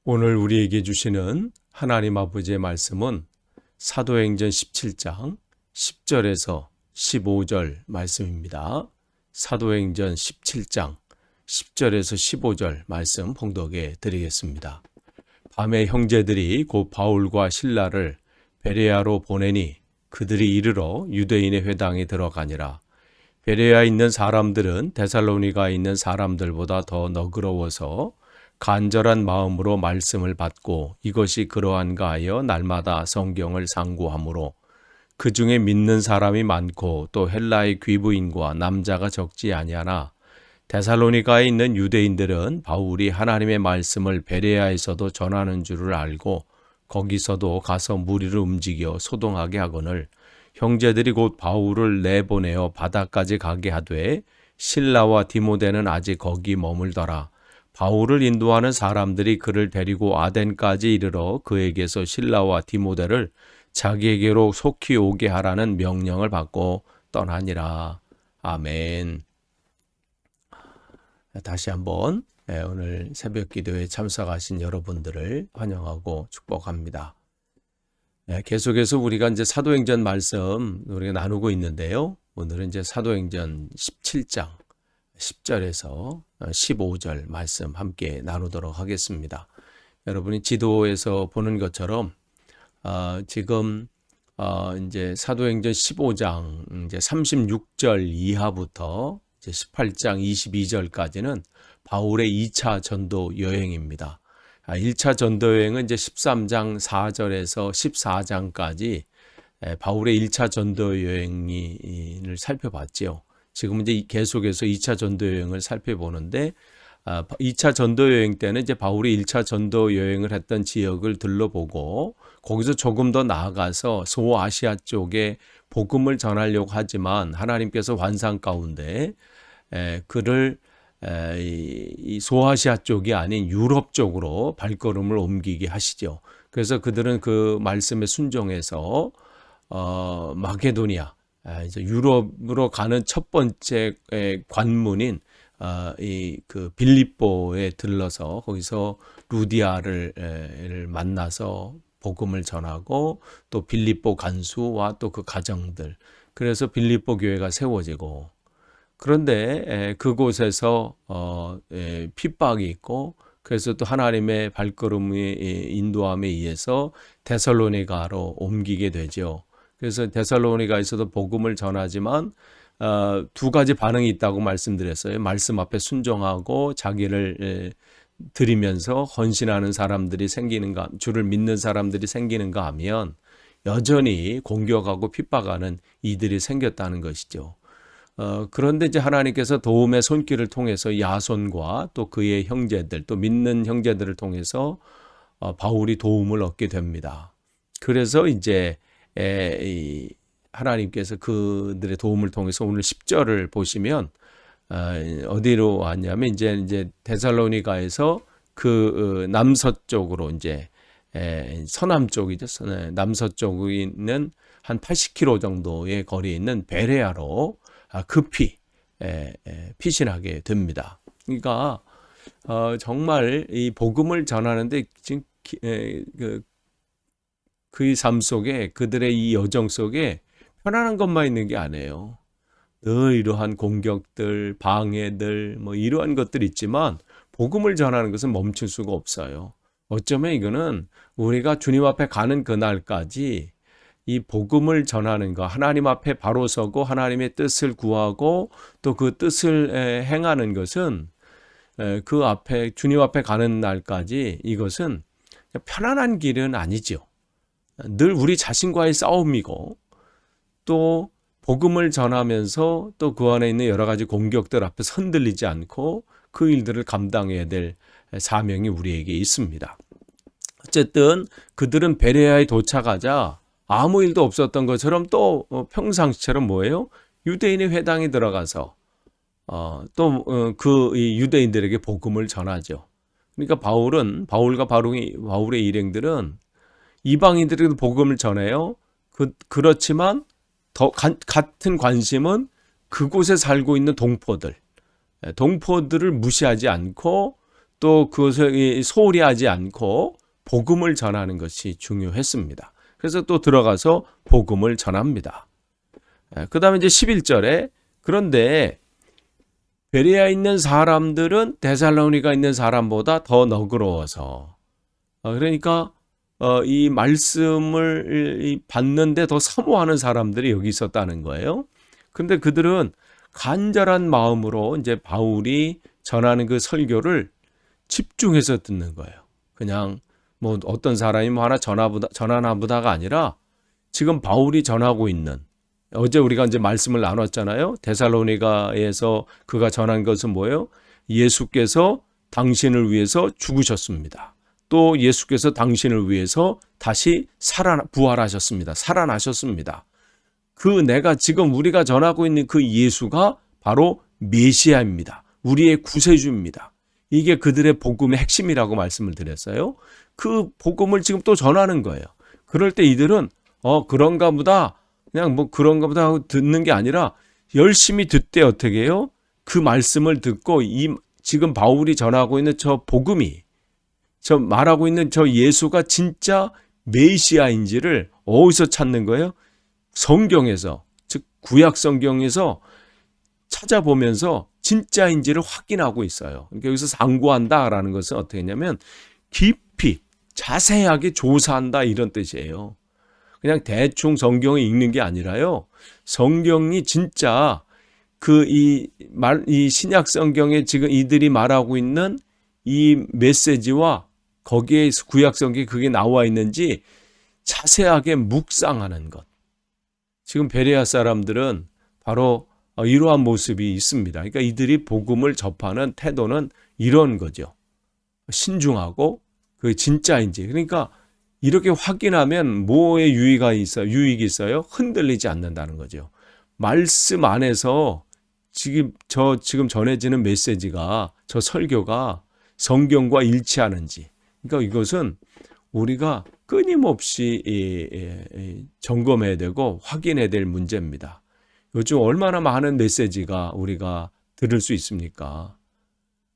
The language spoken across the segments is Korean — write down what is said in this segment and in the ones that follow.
오늘 우리에게 주시는 하나님 아버지의 말씀은 사도행전 17장 10절에서 15절 말씀입니다. 사도행전 17장 10절에서 15절 말씀 봉독해 드리겠습니다. 밤에 형제들이 곧 바울과 실라를 베레아로 보내니 그들이 이르러 유대인의 회당에 들어가니라. 베레아에 있는 사람들은 데살로니가에 있는 사람들보다 더 너그러워서 간절한 마음으로 말씀을 받고 이것이 그러한가 하여 날마다 성경을 상고하므로 그 중에 믿는 사람이 많고 또 헬라의 귀부인과 남자가 적지 아니하나 데살로니가에 있는 유대인들은 바울이 하나님의 말씀을 베레아에서도 전하는 줄을 알고 거기서도 가서 무리를 움직여 소동하게 하거늘 형제들이 곧 바울을 내보내어 바다까지 가게 하되 실라와 디모데는 아직 거기 머물더라. 바울을 인도하는 사람들이 그를 데리고 아덴까지 이르러 그에게서 실라와 디모데를 자기에게로 속히 오게 하라는 명령을 받고 떠나니라. 아멘. 다시 한번 오늘 새벽 기도에 참석하신 여러분들을 환영하고 축복합니다. 계속해서 우리가 이제 사도행전 말씀 우리가 나누고 있는데요. 오늘은 이제 사도행전 17장 10절에서 15절 말씀 함께 나누도록 하겠습니다. 여러분이 지도에서 보는 것처럼 지금 이제 사도행전 15장 이제 36절 이하부터 이제 18장 22절까지는 바울의 2차 전도 여행입니다. 1차 전도 여행은 이제 13장 4절에서 14장까지 바울의 1차 전도 여행을 살펴봤죠. 지금 이제 계속해서 2차 전도 여행을 살펴보는데 2차 전도 여행 때는 이제 바울이 1차 전도 여행을 했던 지역을 들러보고 거기서 조금 더 나아가서 소아시아 쪽에 복음을 전하려고 하지만 하나님께서 환상 가운데 그를 이 소아시아 쪽이 아닌 유럽 쪽으로 발걸음을 옮기게 하시죠. 그래서 그들은 그 말씀에 순종해서 마게도니아 이제 유럽으로 가는 첫 번째 관문인 이 그 빌립보에 들러서 거기서 루디아를 만나서 복음을 전하고 또 빌립보 간수와 또 그 가정들, 그래서 빌립보 교회가 세워지고, 그런데 그곳에서 핍박이 있고, 그래서 또 하나님의 발걸음의 인도함에 의해서 데살로니가로 옮기게 되죠. 그래서 데살로니가에서도 복음을 전하지만 두 가지 반응이 있다고 말씀드렸어요. 말씀 앞에 순종하고 자기를 드리면서 헌신하는 사람들이 생기는가, 주를 믿는 사람들이 생기는가 하면 여전히 공격하고 핍박하는 이들이 생겼다는 것이죠. 그런데 이제 하나님께서 도움의 손길을 통해서 야손과 또 그의 형제들, 또 믿는 형제들을 통해서 바울이 도움을 얻게 됩니다. 그래서 이제 하나님께서 그들의 도움을 통해서 오늘 10절을 보시면 어디로 왔냐면 이제 데살로니가에서 그 남서쪽으로 이제 서남 쪽이죠. 남서쪽에 있는 한 80km 정도의 거리에 있는 베레아로 급히 피신하게 됩니다. 그러니까 정말 이 복음을 전하는데 지금 그의 삶 속에, 그들의 이 여정 속에 편안한 것만 있는 게 아니에요. 늘 이러한 공격들, 방해들, 뭐 이러한 것들이 있지만 복음을 전하는 것은 멈출 수가 없어요. 어쩌면 이거는 우리가 주님 앞에 가는 그날까지 이 복음을 전하는 것, 하나님 앞에 바로 서고 하나님의 뜻을 구하고 또 그 뜻을 행하는 것은 그 앞에 주님 앞에 가는 날까지 이것은 편안한 길은 아니죠. 늘 우리 자신과의 싸움이고, 또 복음을 전하면서 또 그 안에 있는 여러 가지 공격들 앞에서 흔들리지 않고 그 일들을 감당해야 될 사명이 우리에게 있습니다. 어쨌든 그들은 베레아에 도착하자 아무 일도 없었던 것처럼 또 평상시처럼 뭐예요? 유대인의 회당에 들어가서 또 그 유대인들에게 복음을 전하죠. 그러니까 바울과 바울의 일행들은 이방인들에게도 복음을 전해요. 그렇지만 더 같은 관심은 그곳에 살고 있는 동포들을 무시하지 않고 또 그것을 소홀히 하지 않고 복음을 전하는 것이 중요했습니다. 그래서 또 들어가서 복음을 전합니다. 그 다음에 이제 11절에 그런데 베레아에 있는 사람들은 데살로니가 있는 사람보다 더 너그러워서 그러니까 이 말씀을 받는데 더 사모하는 사람들이 여기 있었다는 거예요. 그런데 그들은 간절한 마음으로 이제 바울이 전하는 그 설교를 집중해서 듣는 거예요. 그냥 뭐 어떤 사람이 뭐 하나 전하나 보다가 아니라 지금 바울이 전하고 있는 어제 우리가 이제 말씀을 나눴잖아요. 데살로니가에서 그가 전한 것은 뭐예요? 예수께서 당신을 위해서 죽으셨습니다. 또 예수께서 당신을 위해서 다시 부활하셨습니다. 살아나셨습니다. 내가 지금 우리가 전하고 있는 그 예수가 바로 메시아입니다. 우리의 구세주입니다. 이게 그들의 복음의 핵심이라고 말씀을 드렸어요. 그 복음을 지금 또 전하는 거예요. 그럴 때 이들은 그런가 보다 그냥 뭐 그런가 보다 하고 듣는 게 아니라 열심히 듣되 어떻게 해요? 그 말씀을 듣고 지금 바울이 전하고 있는 저 복음이 저 말하고 있는 저 예수가 진짜 메시아인지를 어디서 찾는 거예요? 성경에서, 즉 구약 성경에서 찾아보면서 진짜인지를 확인하고 있어요. 그러니까 여기서 상고한다라는 것은 어떻게 했냐면 깊이 자세하게 조사한다 이런 뜻이에요. 그냥 대충 성경을 읽는 게 아니라요. 성경이 진짜 이 신약 성경에 지금 이들이 말하고 있는 이 메시지와 거기에 구약 성경에 그게 나와 있는지 자세하게 묵상하는 것. 지금 베레아 사람들은 바로 이러한 모습이 있습니다. 그러니까 이들이 복음을 접하는 태도는 이런 거죠. 신중하고 그 진짜인지. 그러니까 이렇게 확인하면 뭐에 유익이 있어요? 흔들리지 않는다는 거죠. 말씀 안에서 지금 전해지는 메시지가 저 설교가 성경과 일치하는지. 그러니까 이것은 우리가 끊임없이 점검해야 되고 확인해야 될 문제입니다. 요즘 얼마나 많은 메시지가 우리가 들을 수 있습니까?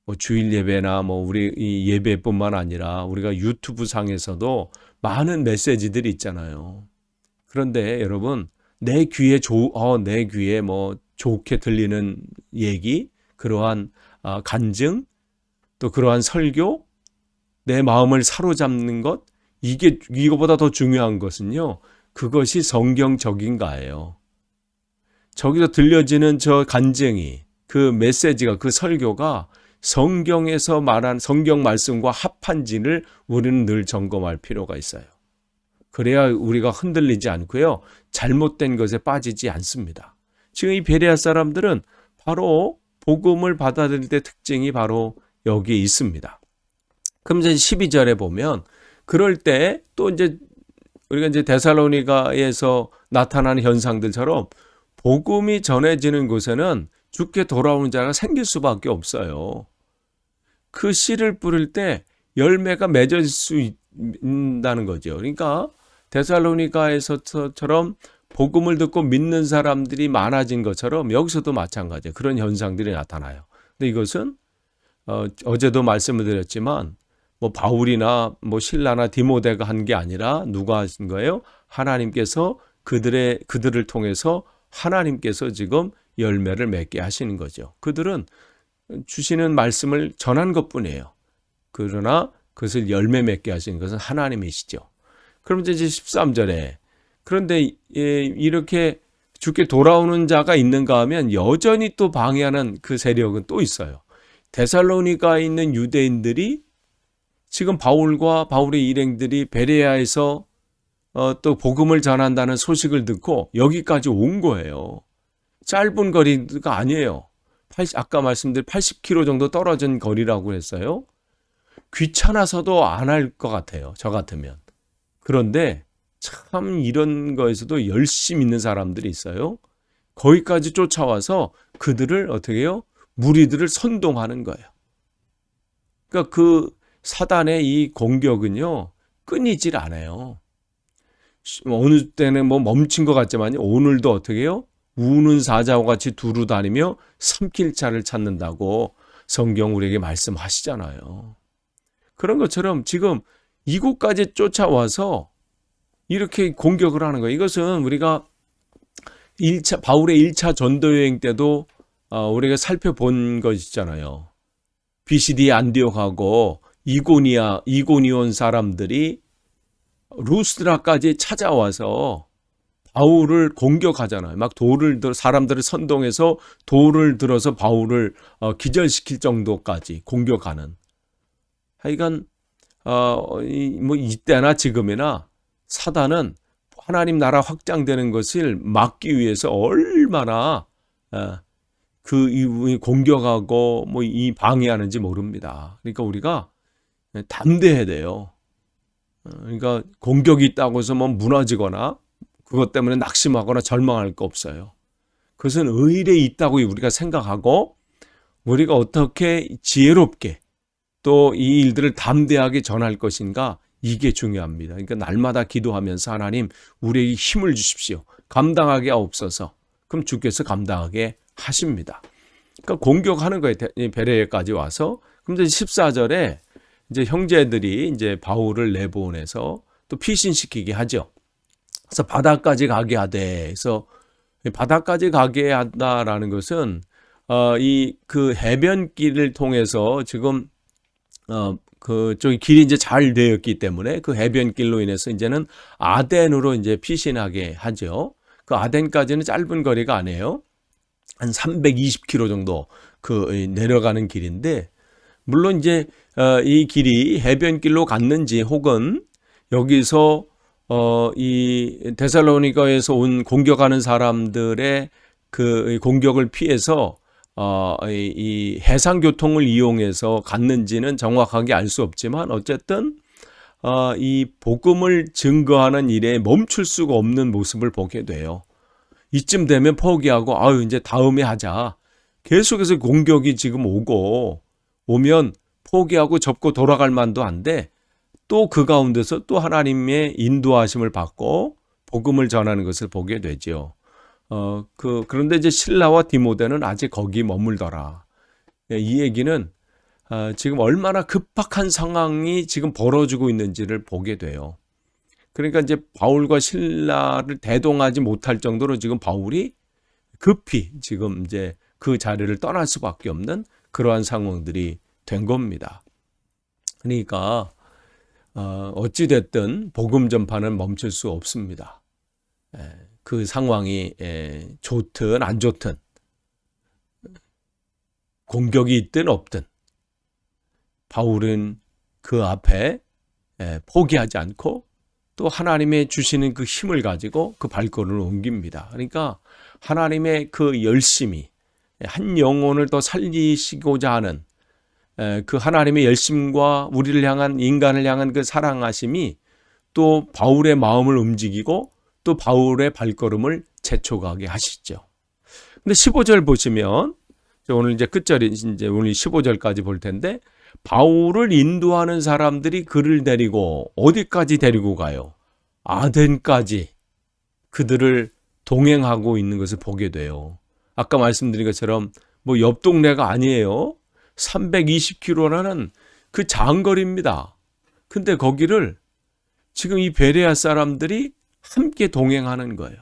뭐 주일 예배나 뭐 우리 이 예배뿐만 아니라 우리가 유튜브 상에서도 많은 메시지들이 있잖아요. 그런데 여러분 내 귀에 뭐 좋게 들리는 얘기, 그러한 간증, 또 그러한 설교, 내 마음을 사로잡는 것, 이거보다 더 중요한 것은요. 그것이 성경적인가예요. 저기서 들려지는 저 간증이, 그 메시지가, 그 설교가 성경에서 말한 성경 말씀과 합한지를 우리는 늘 점검할 필요가 있어요. 그래야 우리가 흔들리지 않고요. 잘못된 것에 빠지지 않습니다. 지금 이 베레아 사람들은 바로 복음을 받아들일 때 특징이 바로 여기에 있습니다. 그럼 이제 12절에 보면 그럴 때 또 이제 우리가 이제 데살로니가에서 나타나는 현상들처럼 복음이 전해지는 곳에는 주께 돌아오는 자가 생길 수밖에 없어요. 그 씨를 뿌릴 때 열매가 맺어질 수 있다는 거죠. 그러니까 데살로니가에서처럼 복음을 듣고 믿는 사람들이 많아진 것처럼 여기서도 마찬가지예요. 그런 현상들이 나타나요. 근데 이것은 어제도 말씀을 드렸지만 뭐 바울이나 뭐 실라나 디모데가 한 게 아니라 누가 하신 거예요? 하나님께서 그들을 통해서 하나님께서 지금 열매를 맺게 하시는 거죠. 그들은 주시는 말씀을 전한 것뿐이에요. 그러나 그것을 열매 맺게 하시는 것은 하나님이시죠. 그럼 이제 13절에 그런데 이렇게 주께 돌아오는 자가 있는가 하면 여전히 또 방해하는 그 세력은 또 있어요. 데살로니가에 있는 유대인들이 지금 바울과 바울의 일행들이 베레아에서 또 복음을 전한다는 소식을 듣고 여기까지 온 거예요. 짧은 거리가 아니에요. 아까 말씀드린 80km 정도 떨어진 거리라고 했어요. 귀찮아서도 안 할 것 같아요. 저 같으면. 그런데 참 이런 거에서도 열심히 있는 사람들이 있어요. 거기까지 쫓아와서 그들을 어떻게 해요? 무리들을 선동하는 거예요. 그러니까 그 사단의 이 공격은요. 끊이질 않아요. 어느 때는 뭐 멈춘 것 같지만 오늘도 어떻게 해요? 우는 사자와 같이 두루 다니며 삼킬 자를 찾는다고 성경 우리에게 말씀하시잖아요. 그런 것처럼 지금 이곳까지 쫓아와서 이렇게 공격을 하는 거예요. 이것은 우리가 바울의 1차 전도 여행 때도 우리가 살펴본 것이잖아요. BCD 안디옥하고 이고니온 사람들이 루스드라까지 찾아와서 바울을 공격하잖아요. 막 사람들을 선동해서 돌을 들어서 바울을 기절시킬 정도까지 공격하는. 하여간 뭐 이때나 지금이나 사단은 하나님 나라 확장되는 것을 막기 위해서 얼마나 그 공격하고 뭐 이 방해하는지 모릅니다. 그러니까 우리가 담대해야 돼요. 그러니까 공격이 있다고 해서 뭐 무너지거나 그것 때문에 낙심하거나 절망할 거 없어요. 그것은 의일에 있다고 우리가 생각하고 우리가 어떻게 지혜롭게 또 이 일들을 담대하게 전할 것인가, 이게 중요합니다. 그러니까 날마다 기도하면서 하나님 우리에게 힘을 주십시오. 감당하게 하옵소서. 그럼 주께서 감당하게 하십니다. 그러니까 공격하는 거예요. 베레아까지 와서. 그럼 이제 14절에 이제 형제들이 이제 바울을 내보내서 또 피신시키게 하죠. 그래서 바다까지 가게 하되, 그래서 바다까지 가게 한다라는 것은 그 해변길을 통해서 지금 그쪽이 길이 이제 잘 되었기 때문에 그 해변길로 인해서 이제는 아덴으로 이제 피신하게 하죠. 그 아덴까지는 짧은 거리가 아니에요. 한 320km 정도 내려가는 길인데, 물론 이제 이 길이 해변길로 갔는지 혹은 여기서 이 데살로니가에서 온 공격하는 사람들의 그 공격을 피해서 이 해상 교통을 이용해서 갔는지는 정확하게 알 수 없지만, 어쨌든 이 복음을 증거하는 일에 멈출 수가 없는 모습을 보게 돼요. 이쯤 되면 포기하고 이제 다음에 하자. 계속해서 공격이 지금 오면 포기하고 접고 돌아갈 만도 한데, 또 그 가운데서 또 하나님의 인도하심을 받고 복음을 전하는 것을 보게 되죠. 그런데 이제 실라와 디모데는 아직 거기 머물더라. 이 얘기는 지금 얼마나 급박한 상황이 지금 벌어지고 있는지를 보게 돼요. 그러니까 이제 바울과 실라를 대동하지 못할 정도로 지금 바울이 급히 지금 이제 그 자리를 떠날 수밖에 없는 그러한 상황들이 된 겁니다. 그러니까 어찌 됐든 복음 전파는 멈출 수 없습니다. 그 상황이 좋든 안 좋든, 공격이 있든 없든, 바울은 그 앞에 포기하지 않고 또 하나님의 주시는 그 힘을 가지고 그 발걸음을 옮깁니다. 그러니까 하나님의 그 열심이, 한 영혼을 더 살리시고자 하는 그 하나님의 열심과 우리를 향한, 인간을 향한 그 사랑하심이 또 바울의 마음을 움직이고 또 바울의 발걸음을 재촉하게 하시죠. 근데 15절 보시면, 오늘 이제 끝절이 이제 오늘 15절까지 볼 텐데, 바울을 인도하는 사람들이 그를 데리고 어디까지 데리고 가요? 아덴까지 그들을 동행하고 있는 것을 보게 돼요. 아까 말씀드린 것처럼 뭐 옆 동네가 아니에요. 320km라는 그 장거리입니다. 근데 거기를 지금 이 베레아 사람들이 함께 동행하는 거예요.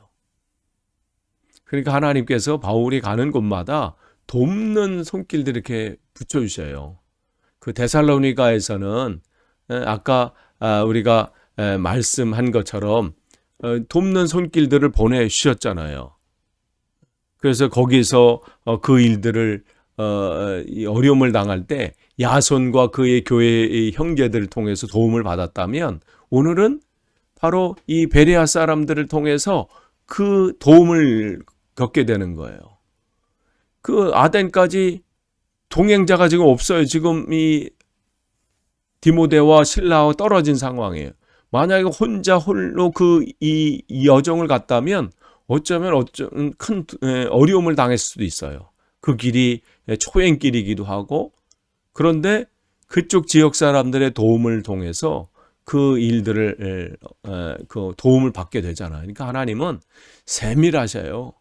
그러니까 하나님께서 바울이 가는 곳마다 돕는 손길들 이렇게 붙여주셔요. 그 데살로니가에서는 아까 우리가 말씀한 것처럼 돕는 손길들을 보내주셨잖아요. 그래서 거기서 그 일들을 어려움을 당할 때 야손과 그의 교회의 형제들을 통해서 도움을 받았다면, 오늘은 바로 이 베레아 사람들을 통해서 그 도움을 겪게 되는 거예요. 그 아덴까지 동행자가 지금 없어요. 지금 이 디모데와 실라와 떨어진 상황이에요. 만약에 홀로 이 여정을 갔다면 어쩌면 큰 어려움을 당했을 수도 있어요. 그 길이 초행길이기도 하고, 그런데 그쪽 지역 사람들의 도움을 통해서 그 일들을 그 도움을 받게 되잖아요. 그러니까 하나님은 세밀하셔요.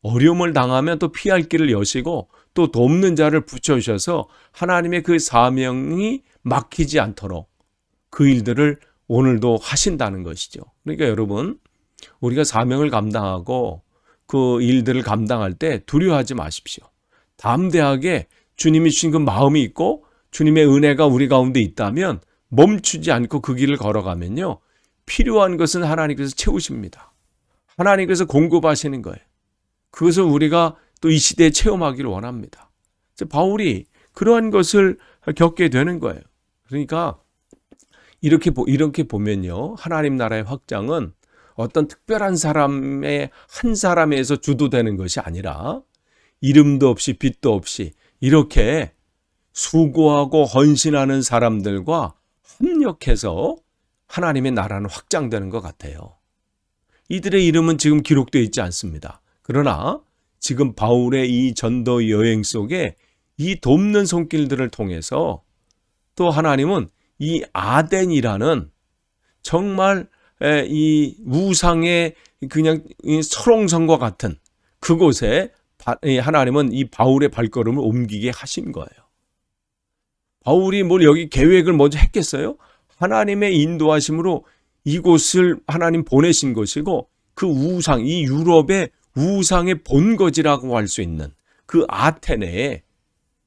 어려움을 당하면 또 피할 길을 여시고 또 돕는 자를 붙여주셔서 하나님의 그 사명이 막히지 않도록 그 일들을 오늘도 하신다는 것이죠. 그러니까 여러분, 우리가 사명을 감당하고 그 일들을 감당할 때 두려워하지 마십시오. 담대하게 주님이 주신 그 마음이 있고 주님의 은혜가 우리 가운데 있다면 멈추지 않고 그 길을 걸어가면요, 필요한 것은 하나님께서 채우십니다. 하나님께서 공급하시는 거예요. 그것을 우리가 또 이 시대에 체험하기를 원합니다. 바울이 그러한 것을 겪게 되는 거예요. 그러니까 이렇게 보면요, 하나님 나라의 확장은 어떤 특별한 사람의 한 사람에서 주도되는 것이 아니라 이름도 없이 빛도 없이 이렇게 수고하고 헌신하는 사람들과 협력해서 하나님의 나라는 확장되는 것 같아요. 이들의 이름은 지금 기록되어 있지 않습니다. 그러나 지금 바울의 이 전도 여행 속에 이 돕는 손길들을 통해서 또 하나님은 이 아덴이라는 정말 이 우상의 그냥 설렁성과 같은 그곳에 하나님은 이 바울의 발걸음을 옮기게 하신 거예요. 바울이 뭘 여기 계획을 먼저 했겠어요? 하나님의 인도하심으로 이곳을 하나님 보내신 것이고 그 우상, 이 유럽의 우상의 본거지라고 할 수 있는 그 아테네에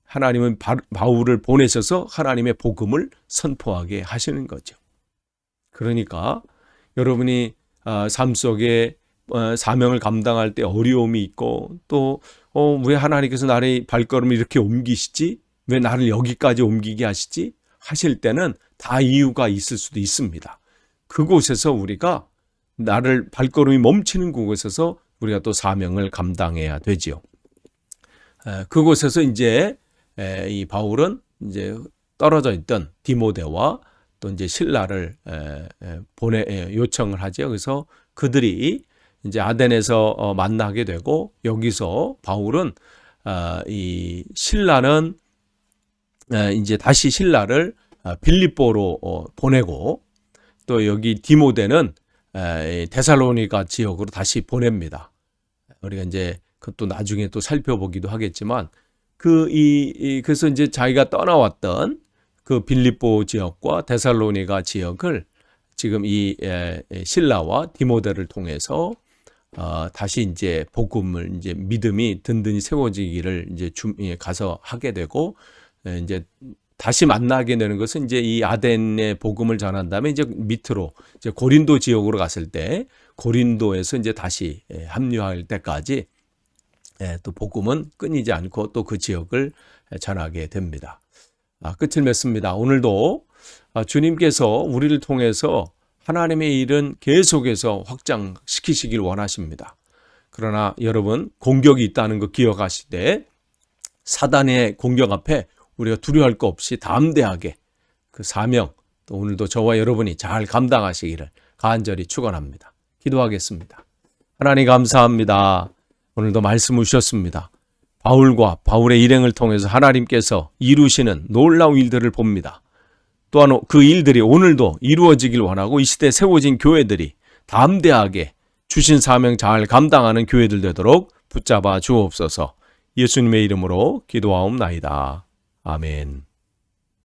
하나님은 바울을 보내셔서 하나님의 복음을 선포하게 하시는 거죠. 그러니까 여러분이 삶 속에 사명을 감당할 때 어려움이 있고 또 왜 하나님께서 나의 발걸음을 이렇게 옮기시지? 왜 나를 여기까지 옮기게 하시지? 하실 때는 다 이유가 있을 수도 있습니다. 그곳에서 우리가 나를 발걸음이 멈추는 그곳에서 우리가 또 사명을 감당해야 되지요. 그곳에서 이제 이 바울은 이제 떨어져 있던 디모데와 또 이제 실라를 요청을 하죠. 그래서 그들이 이제 아덴에서 만나게 되고 여기서 바울은 이 실라는 이제 다시 실라를 빌립보로 보내고 또 여기 디모데는 데살로니가 지역으로 다시 보냅니다. 우리가 이제 그것도 나중에 또 살펴보기도 하겠지만 그래서 이제 자기가 떠나왔던 그 빌립보 지역과 데살로니가 지역을 지금 이 실라와 디모데를 통해서 다시 이제 복음을 이제 믿음이 든든히 세워지기를 이제 가서 하게 되고 이제 다시 만나게 되는 것은 이제 이 아덴의 복음을 전한 다음에 이제 밑으로 이제 고린도 지역으로 갔을 때 고린도에서 이제 다시 합류할 때까지 또 복음은 끊이지 않고 또 그 지역을 전하게 됩니다. 끝을 맺습니다. 오늘도 주님께서 우리를 통해서 하나님의 일은 계속해서 확장시키시길 원하십니다. 그러나 여러분, 공격이 있다는 거 기억하시되 사단의 공격 앞에 우리가 두려워할 거 없이 담대하게 그 사명, 또 오늘도 저와 여러분이 잘 감당하시기를 간절히 축원합니다. 기도하겠습니다. 하나님 감사합니다. 오늘도 말씀을 주셨습니다. 바울과 바울의 일행을 통해서 하나님께서 이루시는 놀라운 일들을 봅니다. 또한 그 일들이 오늘도 이루어지길 원하고 이 시대에 세워진 교회들이 담대하게 주신 사명 잘 감당하는 교회들 되도록 붙잡아 주옵소서. 예수님의 이름으로 기도하옵나이다. 아멘.